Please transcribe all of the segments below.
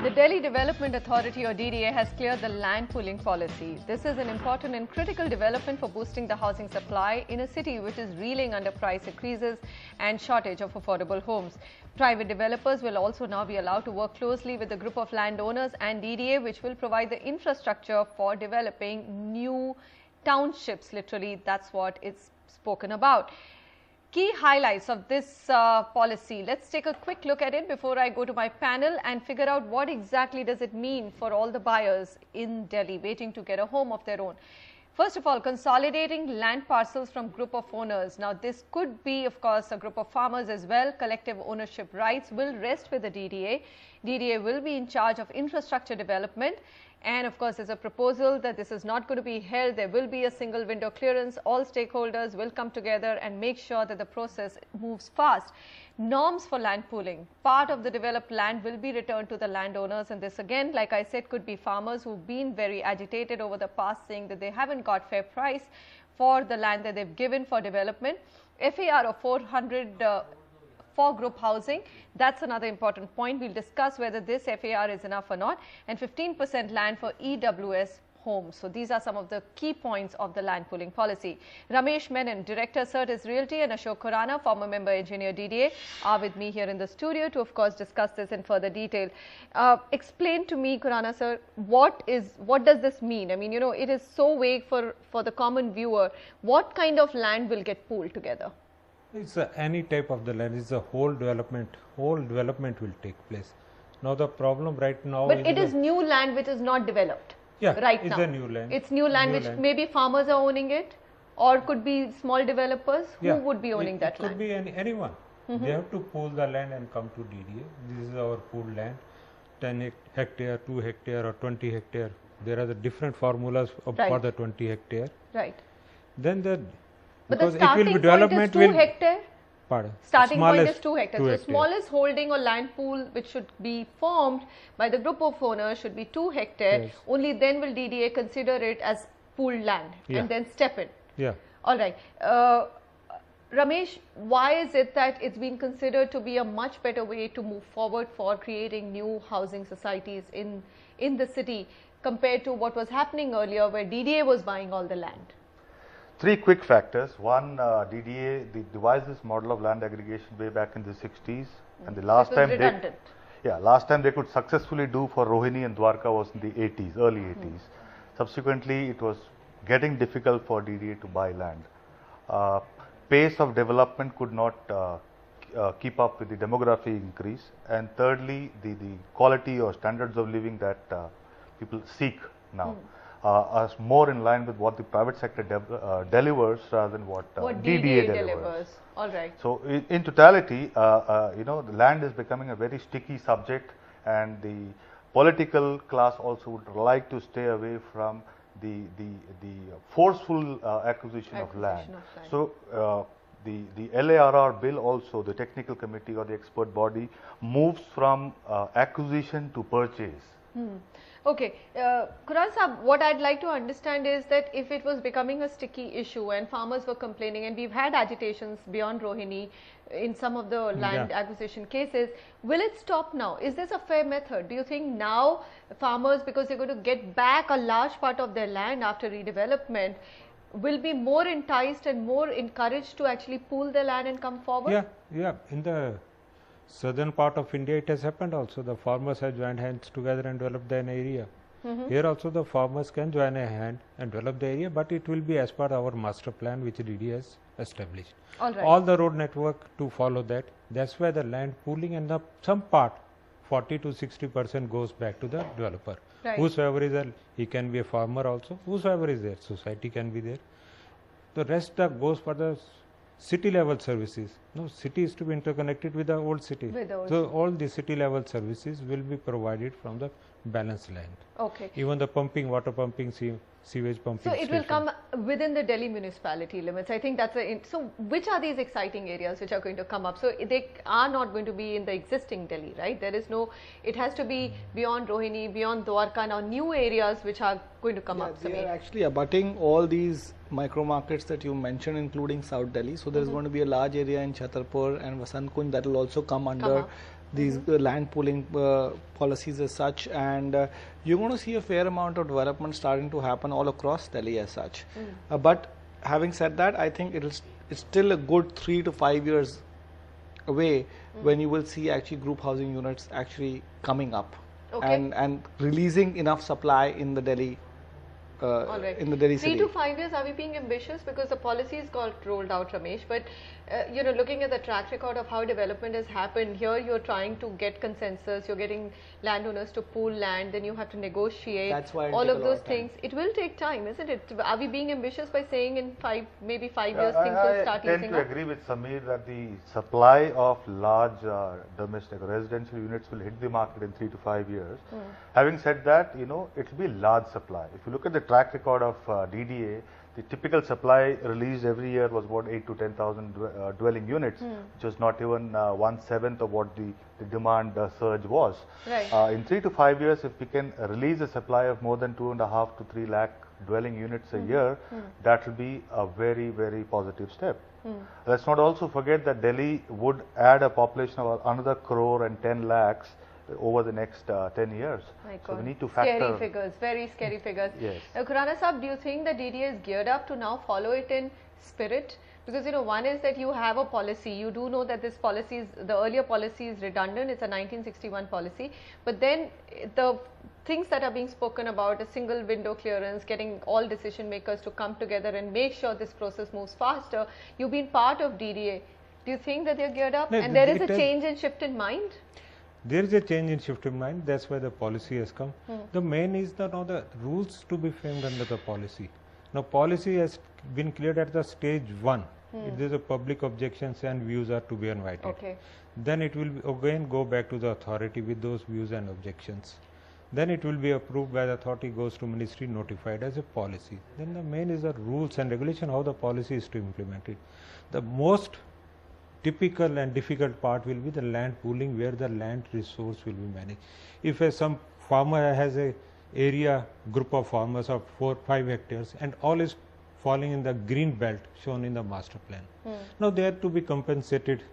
The Delhi Development Authority or DDA has cleared the land pooling policy. This is an important and critical development for boosting the housing supply in a city which is reeling under price increases and shortage of affordable homes. Private developers will also now be allowed to work closely with a group of landowners and DDA, which will provide the infrastructure for developing new townships. Literally, that's what it's spoken about. Key highlights of this policy. Let's take a quick look at it before I go to my panel and figure out what exactly does it mean for all the buyers in Delhi waiting to get a home of their own. First of all, consolidating land parcels from group of owners. Now, this could be, of course, a group of farmers as well. Collective ownership rights will rest with the DDA. DDA will be in charge of infrastructure development. And of course, there's a proposal that this is not going to be held. There will be a single window clearance. All stakeholders will come together and make sure that the process moves fast. Norms for land pooling. Part of the developed land will be returned to the landowners. And this again, like I said, could be farmers who've been very agitated over the past, saying that they haven't got fair price for the land that they've given for development. FAR of 400 for group housing, that's another important point. We'll discuss whether this FAR is enough or not, and 15% land for EWS homes. So these are some of the key points of the land pooling policy. Ramesh Menon, Director Certis Realty, and Ashok Khurana, former member engineer DDA, are with me here in the studio to of course discuss this in further detail. Explain to me, Khurana sir, what does this mean? I mean, you know, it is so vague for the common viewer. What kind of land will get pooled together? It's any type of the land. It's a whole development will take place. Now the problem right now but it is new land which is not developed. Yeah, right it's now. a new land. It's new land which maybe farmers are owning it, or could be small developers. Who would be owning that land? It could be anyone. They have to pool the land and come to DDA. This is our pooled land, 10 hectare, 2 hectare or 20 hectare. There are the different formulas for the 20 hectare. Right. Then but the starting point is 2 hectare? Pardon? Starting point is 2 hectares. So smallest holding or land pool which should be formed by the group of owners should be 2 hectare. Yes. Only then will DDA consider it as pooled land and then step in. Yeah. All right. Ramesh, why is it that it's been considered to be a much better way to move forward for creating new housing societies in the city compared to what was happening earlier where DDA was buying all the land? 3 quick factors. One, DDA devised this model of land aggregation way back in the 60s, and the last time they could successfully do for Rohini and Dwarka was in the 80s, early 80s. Subsequently, it was getting difficult for DDA to buy land. Pace of development could not keep up with the demography increase, and thirdly, the quality or standards of living that people seek now are more in line with what the private sector delivers rather than what DDA delivers. All right. So in totality, you know, the land is becoming a very sticky subject, and the political class also would like to stay away from the forceful acquisition of land. So the LARR bill also, the technical committee or the expert body, moves from acquisition to purchase. Okay, Khurana Sahab, what I'd like to understand is that if it was becoming a sticky issue and farmers were complaining, and we've had agitations beyond Rohini in some of the land acquisition cases, will it stop now? Is this a fair method? Do you think now farmers, because they're going to get back a large part of their land after redevelopment, will be more enticed and more encouraged to actually pool their land and come forward? Yeah. In the southern part of India, it has happened also. The farmers have joined hands together and developed an area. Here also the farmers can join a hand and develop the area, but it will be as per our master plan which DDA has established. All the road network to follow that. That's why the land pooling and some part, 40 to 60% goes back to the developer. Whosoever is there, he can be a farmer also. Whosoever is there, society can be there. The rest goes for the city level services. No, city is to be interconnected with the old city. So all the city level services will be provided from the balanced land. Okay. Even the pumping, water pumping, sewage pumping. So it will come within the Delhi municipality limits. I think that's so which are these exciting areas which are going to come up? So they are not going to be in the existing Delhi, right? There is no, it has to be beyond Rohini, beyond Dwarka, now new areas which are going to come up. They are actually abutting all these micro markets that you mentioned, including South Delhi. So there is going to be a large area in Chhatarpur and Vasant Kunj that will also come under these land pooling policies as such, and you're going to see a fair amount of development starting to happen all across Delhi as such. But having said that, I think it's still a good 3 to 5 years away when you will see actually group housing units actually coming up and releasing enough supply in the Delhi in the Delhi city. 3 to 5 years, are we being ambitious? Because the policies got rolled out, Ramesh, but you know, looking at the track record of how development has happened, here you're trying to get consensus, you're getting landowners to pool land, then you have to negotiate. That's why all of those things. It will take time, isn't it? Are we being ambitious by saying in maybe 5 years things will start easing up? I tend to agree with Sameer that the supply of large domestic residential units will hit the market in 3 to 5 years. Having said that, you know, it will be large supply. If you look at the track record of DDA, the typical supply released every year was about 8 to 10,000 dwelling units, which was not even 1/7 of what the demand surge was. Right. In 3 to 5 years, if we can release a supply of more than 2.5 to 3 lakh dwelling units a year, that will be a very, very positive step. Let's not also forget that Delhi would add a population of another crore and 10 lakhs over the next 10 years. So we need to factor. Scary figures, very scary figures. Yes. Khurana Sahab, do you think that DDA is geared up to now follow it in spirit? Because, you know, one is that you have a policy, you do know that this policy is, the earlier policy is redundant, it's a 1961 policy, but then the things that are being spoken about, a single window clearance, getting all decision makers to come together and make sure this process moves faster, you've been part of DDA. Do you think that they're geared up? No, and there is a change and shift in mind? There is a change in shift in mind, that's why the policy has come. The main is that now the rules to be framed under the policy. Now policy has been cleared at the stage 1. If there is a public objections and views are to be invited. Then it will again go back to the authority with those views and objections. Then it will be approved by the authority, goes to ministry, notified as a policy. Then the main is the rules and regulation, how the policy is to implement it. The most typical and difficult part will be the land pooling, where the land resource will be managed. If some farmer has a area group of farmers of 4-5 hectares and all is falling in the green belt shown in the master plan. Now they have to be compensated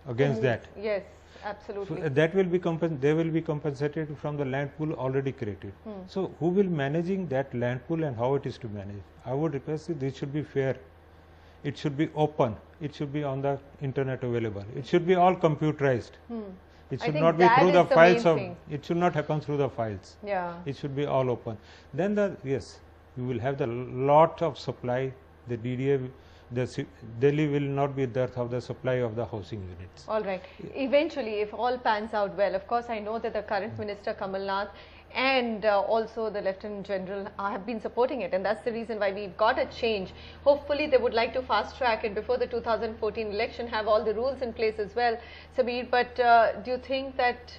against that. Yes, absolutely. So that will be they will be compensated from the land pool already created. So who will managing that land pool and how it is to manage? I would request that this should be fair. It should be open. It should be on the internet available. It should be all computerized. It should not be through the files of. It should not happen through the files. Yeah. It should be all open. Then you will have the lot of supply. The DDA, Delhi will not be dearth of the supply of the housing units. All right. Eventually, if all pans out well, of course, I know that the current Minister Kamal Nath and also the Lieutenant General have been supporting it, and that's the reason why we've got a change. Hopefully they would like to fast track and before the 2014 election have all the rules in place as well, Sameer. But do you think that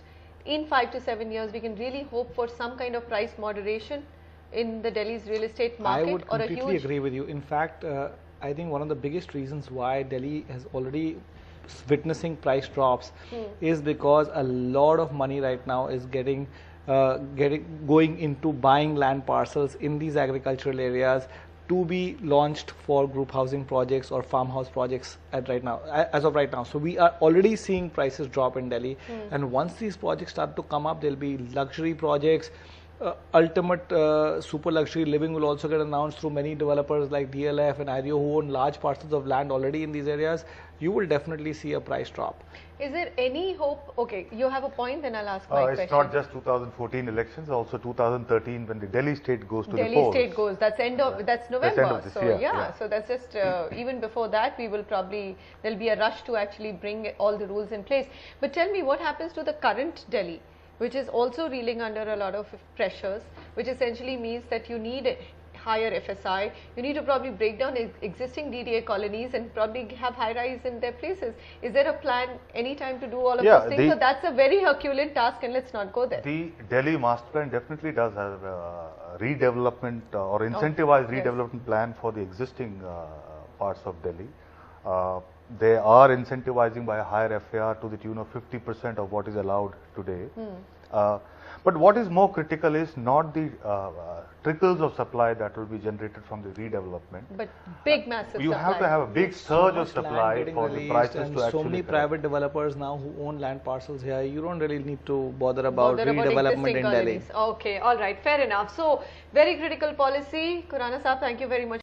in 5 to 7 years we can really hope for some kind of price moderation in the Delhi's real estate market? I would completely agree with you. In fact, I think one of the biggest reasons why Delhi has already witnessing price drops is because a lot of money right now is going into buying land parcels in these agricultural areas to be launched for group housing projects or farmhouse projects as of right now. So we are already seeing prices drop in Delhi, and once these projects start to come up, there will be luxury projects. Ultimate super luxury living will also get announced through many developers like DLF and IREO who own large parcels of land already in these areas. You will definitely see a price drop. Is there any hope? Okay, you have a point, then I'll ask my question. It's not just 2014 elections, also 2013 when the Delhi state goes to the polls. Delhi state goes, that's November. That's end of this year. So that's just, even before that we will probably, there'll be a rush to actually bring all the rules in place. But tell me, what happens to the current Delhi, which is also reeling under a lot of pressures, which essentially means that you need higher FSI, you need to probably break down existing DDA colonies and probably have high-rise in their places. Is there a plan anytime to do all of those things? So that's a very Herculean task, and let's not go there. The Delhi master plan definitely does have a redevelopment or incentivized redevelopment plan for the existing parts of Delhi. they are incentivizing by a higher FAR to the tune of 50% of what is allowed today. But what is more critical is not the trickles of supply that will be generated from the redevelopment. But big, massive you supply. have to have a big surge of supply for the prices and to actually so many correct. private developers now who own land parcels here, you don't really need to bother about redevelopment in Delhi. Okay, all right, fair enough. So, very critical policy. Khurana Saab, thank you very much.